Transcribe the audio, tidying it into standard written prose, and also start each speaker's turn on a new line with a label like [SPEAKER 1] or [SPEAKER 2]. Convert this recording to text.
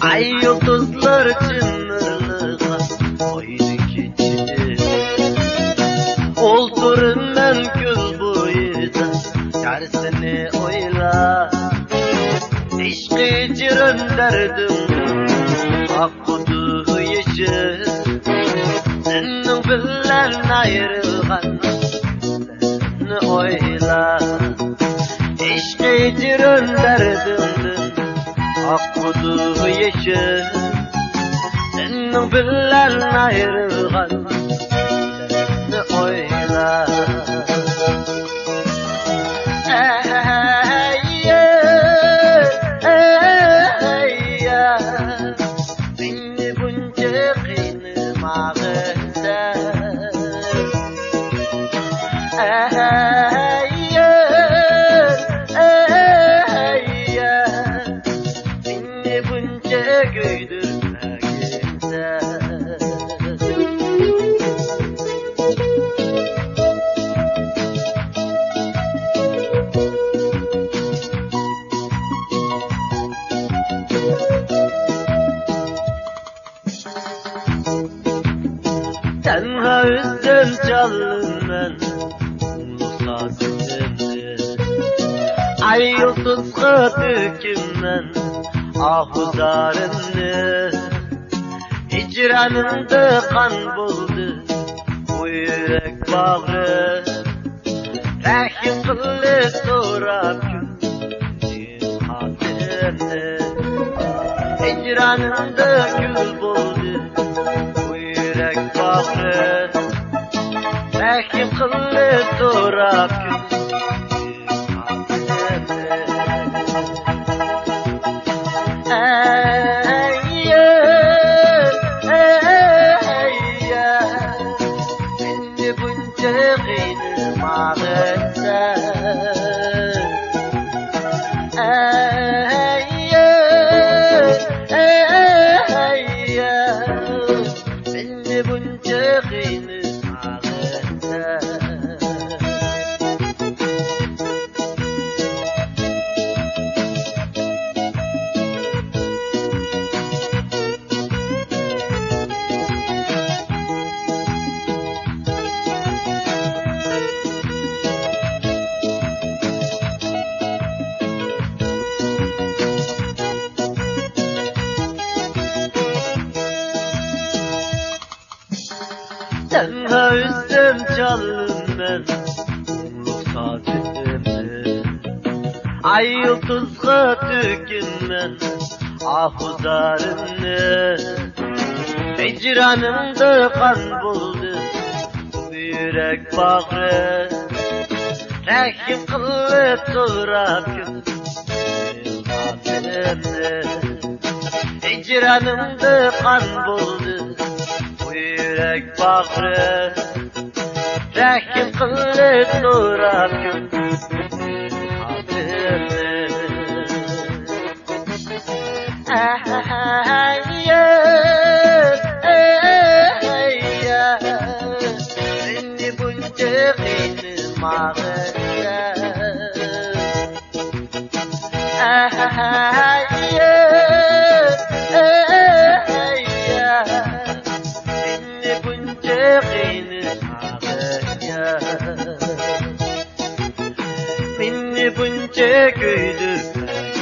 [SPEAKER 1] Ay yıldızlar çınırlığa oydu keçidi. Olturun ben gül boyida tersini oyla. İşki cirin derdim akkudu yeşil. Senin bilen ayrılgan seni oyla. İşki cirin derdim akkudu yeşil. Senin bilen ayrılgan seni oyla. Beni bunca kıynamağında beni bunca güldürmekinde. Tenha üzdüm çalın ben ulu sazimdi. Ay yıldızga dökümden ahuzarımdı. Hicranımda kan buldu bu yürek bağrı. Rahim kıllı sorap gün hatırımdı. Hicranımda gül buldu bu yürek bağrı. Rahim kıllı sorap gün beni bunca kıynamağında beni bunca kıynamağında. Tenha üzdüm çalın ben ulu sazimdi. Ay yıldızga dökünmen ahuzarımdı. Hicranımda kan buldu bu yürek bağrı. Rahim kıllı sorap gün hatırımdı. Hicranımda kan buldu bu yürek bağrı. Rahim kıllı sorap gün hatırımdı. Beni bunca kıynamağında beni bunca kıynamağında beni bunca güldürmekinde.